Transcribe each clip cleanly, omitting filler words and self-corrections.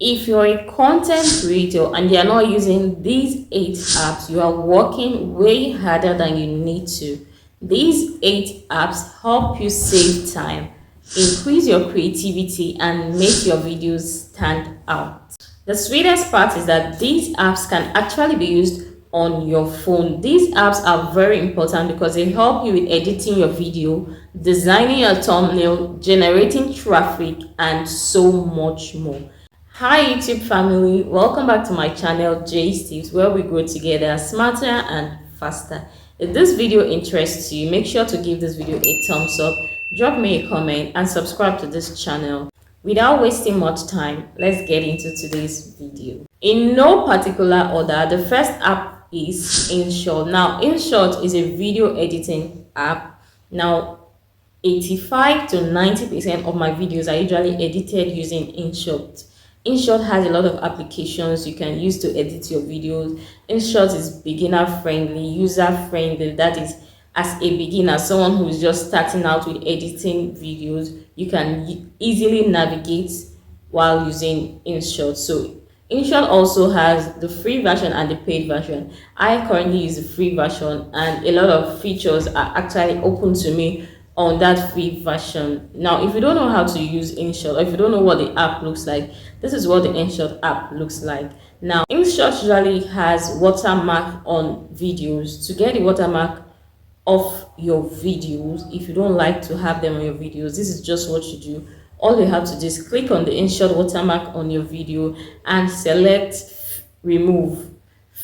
If you're a content creator and you're not using these 8 apps, you are working way harder than you need to. These 8 apps help you save time, increase your creativity, and make your videos stand out. The sweetest part is that these apps can actually be used on your phone. These apps are very important because they help you with editing your video, designing your thumbnail, generating traffic, and so much more. Hi YouTube family, welcome back to my channel Jay's Tips, where we grow together smarter and faster. If this video interests you, make sure to give this video a thumbs up, drop me a comment, and subscribe to this channel. Without wasting much time, let's get into today's video. In no particular order, the first app is InShot. Now InShot is a video editing app. Now 85 to 90% of my videos are usually edited using InShot. InShot has a lot of applications you can use to edit your videos. InShot is beginner friendly, user friendly. That is, as a beginner, someone who is just starting out with editing videos, you can easily navigate while using InShot. So InShot also has the free version and the paid version. I currently use the free version, and a lot of features are actually open to me on that free version. Now, if you don't know how to use InShot, or if you don't know what the app looks like, this is what the InShot app looks like. Now, InShot usually has watermark on videos. To get the watermark off your videos, if you don't like to have them on your videos, this is just what you do. All you have to do is click on the InShot watermark on your video and select remove,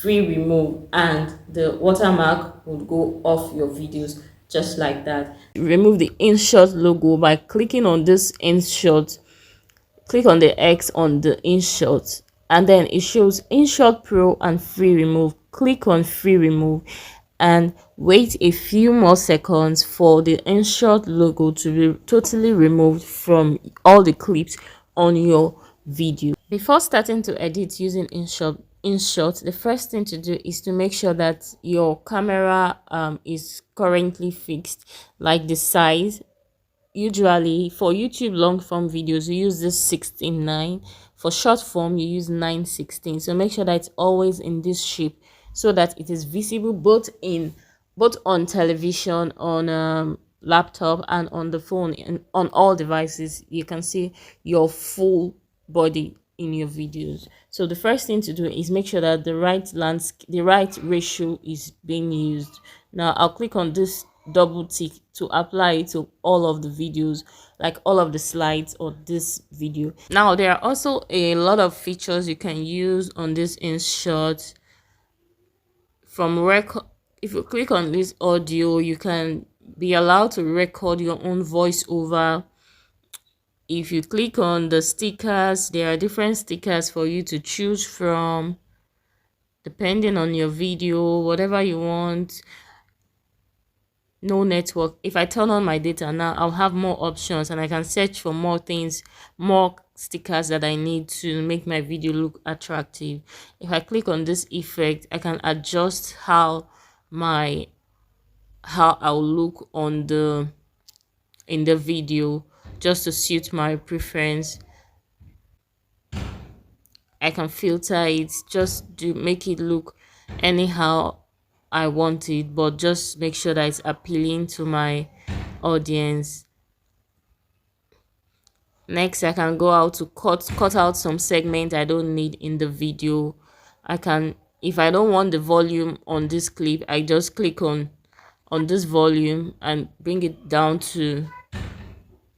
free remove, and the watermark would go off your videos just like that. Remove the InShot logo by clicking on this InShot. Click on the X on the InShot, and then it shows InShot Pro and free remove. Click on free remove and wait a few more seconds for the InShot logo to be totally removed from all the clips on your video. Before starting to edit using InShot, the first thing to do is to make sure that your camera is currently fixed, like the size. Usually for YouTube long form videos, you use this 16:9. For short form, you use 9:16. So make sure that it's always in this shape so that it is visible both on television, on laptop, and on the phone, and on all devices. You can see your full body in your videos. So the first thing to do is make sure that the right ratio is being used. Now I'll click on this double tick to apply it to all of the videos, like all of the slides of this video. Now there are also a lot of features you can use on this InShot. From record, if you click on this audio, you can be allowed to record your own voiceover. If you click on the stickers, there are different stickers for you to choose from depending on your video, whatever you want. No network. If I turn on my data now, I'll have more options and I can search for more things, more stickers that I need to make my video look attractive. If I click on this effect, I can adjust how I'll look in the video, just to suit my preference. I can filter it just to make it look anyhow I want it, but just make sure that it's appealing to my audience. Next, I can go out to cut out some segment I don't need in the video. If I don't want the volume on this clip, I just click on this volume and bring it down to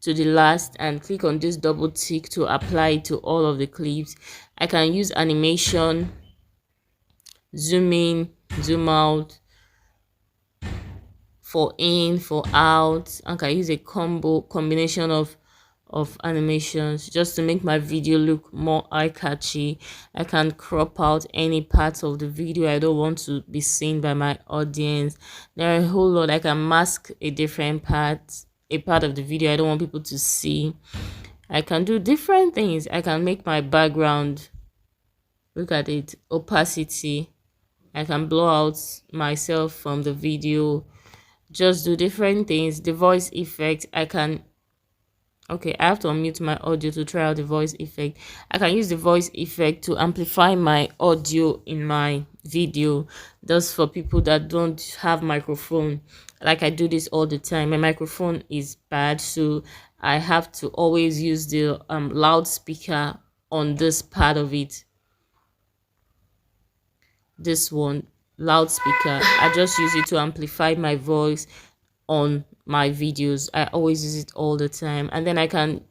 the last and click on this double tick to apply it to all of the clips. I can use animation, zoom in, zoom out, for in, for out. I can use a combination of animations just to make my video look more eye-catchy. I can crop out any parts of the video I don't want to be seen by my audience. There are a whole lot. I can mask a part of the video I don't want people to see. I can do different things. I can make my background, look at it, opacity. I can blow out myself from the video. Just do different things. The voice effect, I can Okay, I have to unmute my audio to try out the voice effect. I can use the voice effect to amplify my audio in my video. That's for people that don't have microphone. Like I do this all the time. My microphone is bad, so I have to always use the loudspeaker on this part of it. This one, loudspeaker. I just use it to amplify my voice on my videos. I always use it all the time. And then I can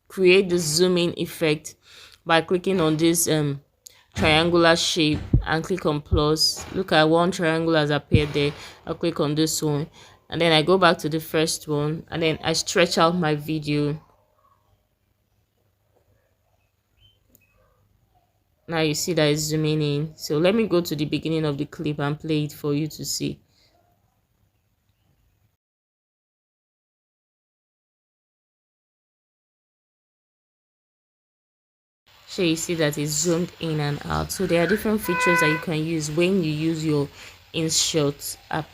create the zooming effect by clicking on this triangular shape and click on plus. Look at one triangle has appeared there. I'll click on this one and then I go back to the first one and then I stretch out my video. Now you see that it's zooming in. So let me go to the beginning of the clip and play it for you to see. So you see that it's zoomed in and out. So there are different features that you can use when you use your InShot app.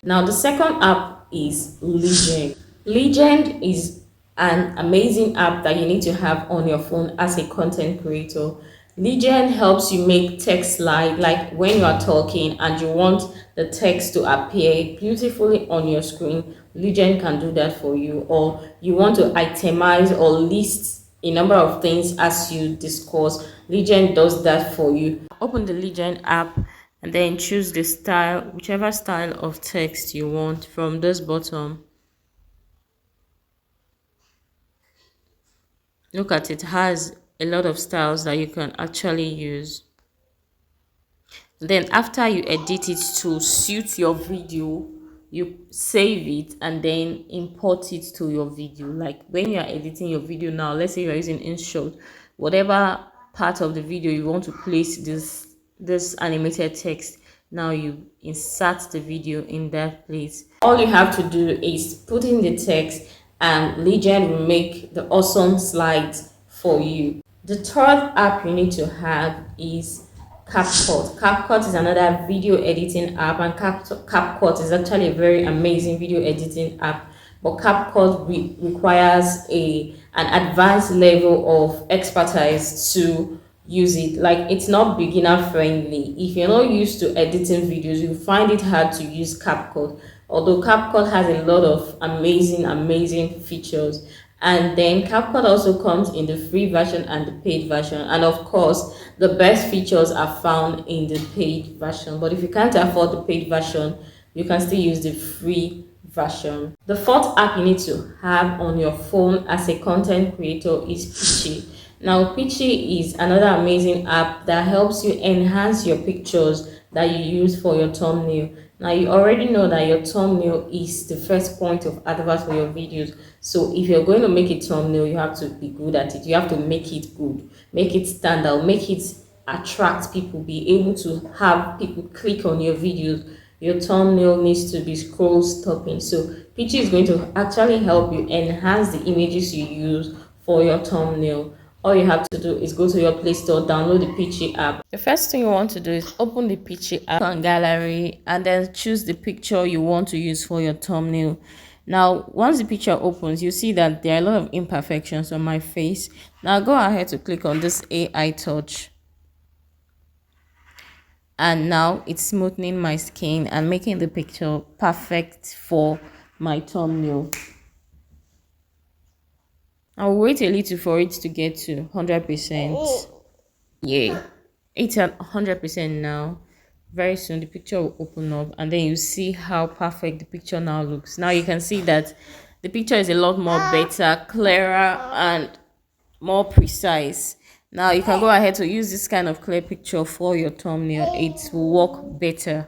Now the second app is Legend. Legend is an amazing app that you need to have on your phone as a content creator. Legend helps you make text slide, like when you are talking and you want the text to appear beautifully on your screen. Legend can do that for you. Or you want to itemize or list a number of things as you discuss. Legend does that for you. Open the Legend app and then choose the style, whichever style of text you want from this bottom. Look at it, has a lot of styles that you can actually use. Then after you edit it to suit your video, you save it and then import it to your video. Like when you are editing your video now, let's say you're using InShot, whatever part of the video you want to place this animated text, now you insert the video in that place. All you have to do is put in the text and Legend will make the awesome slides for you. The third app you need to have is CapCut. CapCut is another video editing app, and CapCut is actually a very amazing video editing app. But CapCut requires an advanced level of expertise to use it. Like it's not beginner friendly. If you're not used to editing videos, you find it hard to use CapCut. Although CapCut has a lot of amazing features. And then CapCut also comes in the free version and the paid version. And of course, the best features are found in the paid version. But if you can't afford the paid version, you can still use the free version. The fourth app you need to have on your phone as a content creator is Pitchy. Now, Pitchy is another amazing app that helps you enhance your pictures that you use for your thumbnail. Now, you already know that your thumbnail is the first point of advert for your videos. So if you're going to make a thumbnail, you have to be good at it. You have to make it good, make it stand out, make it attract people, be able to have people click on your videos. Your thumbnail needs to be scroll stopping. So Pitchy is going to actually help you enhance the images you use for your thumbnail. All you have to do is go to your Play Store, download the Pitchy app. The first thing you want to do is open the Pitchy app on gallery and then choose the picture you want to use for your thumbnail. Now, once the picture opens, you see that there are a lot of imperfections on my face. Now, go ahead to click on this AI touch. And now it's smoothing my skin and making the picture perfect for my thumbnail. I'll wait a little for it to get to 100%. Yeah, it's at 100% now. Very soon the picture will open up and then you see how perfect the picture now looks. Now you can see that the picture is a lot more better, clearer, and more precise. Now you can go ahead to use this kind of clear picture for your thumbnail. It will work better.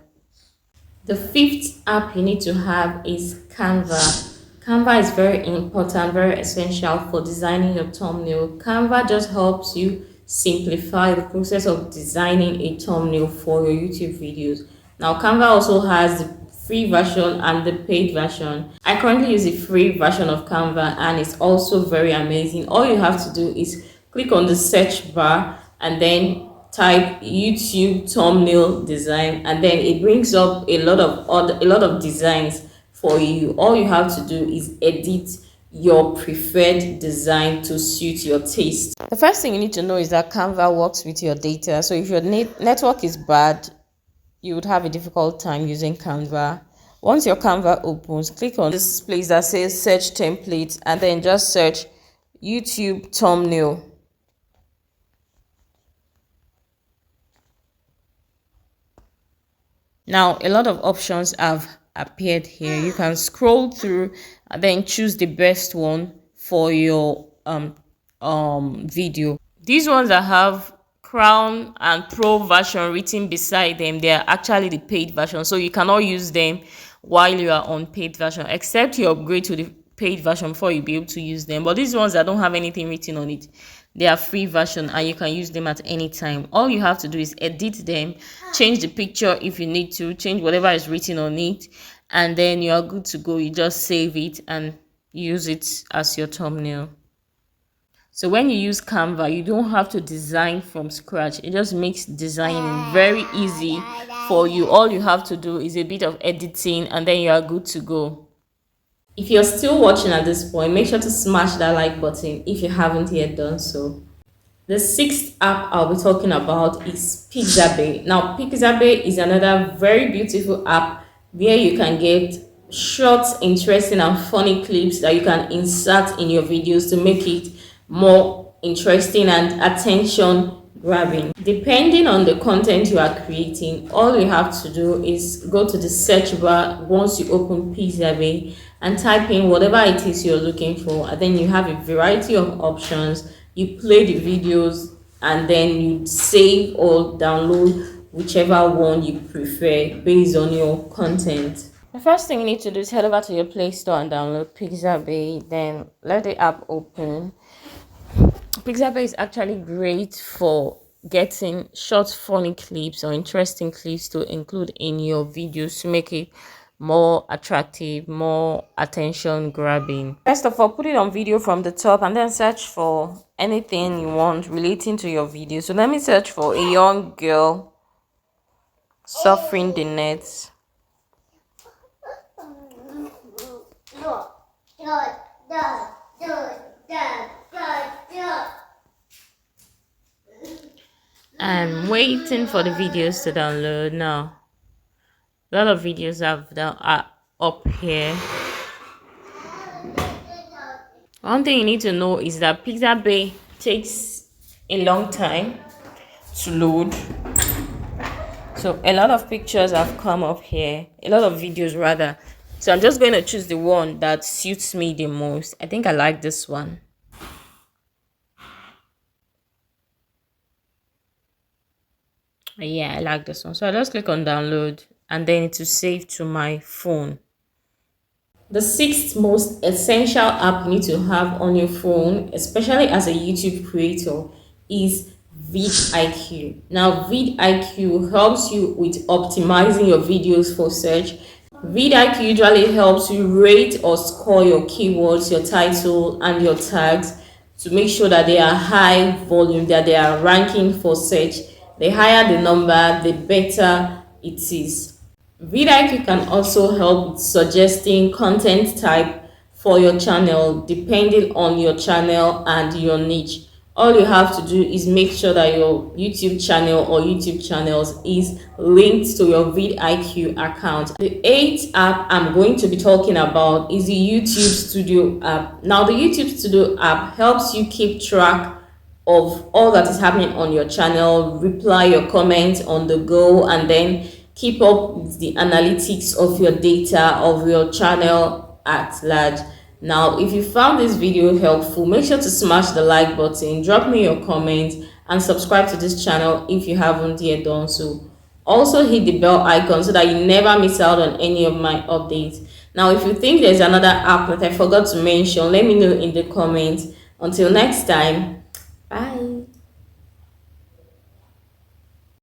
The fifth app you need to have is Canva. Canva is very important, very essential for designing your thumbnail. Canva just helps you simplify the process of designing a thumbnail for your YouTube videos. Now, Canva also has the free version and the paid version. I currently use the free version of Canva and it's also very amazing. All you have to do is click on the search bar and then type YouTube thumbnail design, and then it brings up a lot of designs for you. All you have to do is edit your preferred design to suit your taste. The first thing you need to know is that Canva works with your data. So if your network is bad, you would have a difficult time using Canva. Once your Canva opens, click on this place that says search templates and then just search YouTube thumbnail. Now, a lot of options have appeared here. You can scroll through and then choose the best one for your video. These ones that have Crown and Pro version written beside them, they are actually the paid version, so you cannot use them while you are on paid version, except you upgrade to the paid version before you be able to use them. But these ones that don't have anything written on it, they are free version and you can use them at any time. All you have to do is edit them, change the picture if you need to, change whatever is written on it, and then you are good to go. You just save it and use it as your thumbnail. So when you use Canva, you don't have to design from scratch. It just makes designing very easy for you. All you have to do is a bit of editing and then you are good to go. If you're still watching at this point, make sure to smash that like button if you haven't yet done so. The sixth app I'll be talking about is Pixabay. Now, Pixabay is another very beautiful app where you can get short, interesting and funny clips that you can insert in your videos to make it more interesting and attention grabbing. Depending on the content you are creating, all you have to do is go to the search bar once you open Pixabay and type in whatever it is you're looking for, and then you have a variety of options. You play the videos and then you save or download whichever one you prefer based on your content. The first thing you need to do is head over to your Play Store and download Pixabay, then let the app open. Pixabay is actually great for getting short funny clips or interesting clips to include in your videos to make it more attractive, more attention grabbing. First of all, put it on video from the top and then search for anything you want relating to your video. So let me search for a young girl suffering the nets. I'm waiting for the videos to download now. A lot of videos are up here. One thing you need to know is that Pixabay takes a long time to load. So a lot of pictures have come up here, a lot of videos rather. So I'm just going to choose the one that suits me the most. I think I like this one. Yeah, I like this one. So I just click on download and then it will save to my phone. The sixth most essential app you need to have on your phone, especially as a YouTube creator, is vidIQ. Now, vidIQ helps you with optimizing your videos for search. vidIQ usually helps you rate or score your keywords, your title, and your tags to make sure that they are high volume, that they are ranking for search. The higher the number, the better it is. vidIQ can also help with suggesting content type for your channel depending on your channel and your niche. All you have to do is make sure that your YouTube channel or YouTube channels is linked to your vidIQ account. The eighth app I'm going to be talking about is the YouTube Studio app. Now, the YouTube Studio app helps you keep track of all that is happening on your channel, reply your comments on the go, and then keep up with the analytics of your data of your channel at large. Now, if you found this video helpful, make sure to smash the like button, drop me your comments, and subscribe to this channel if you haven't yet done so. Also hit the bell icon so that you never miss out on any of my updates. Now, if you think there's another app that I forgot to mention, let me know in the comments. Until next time, bye.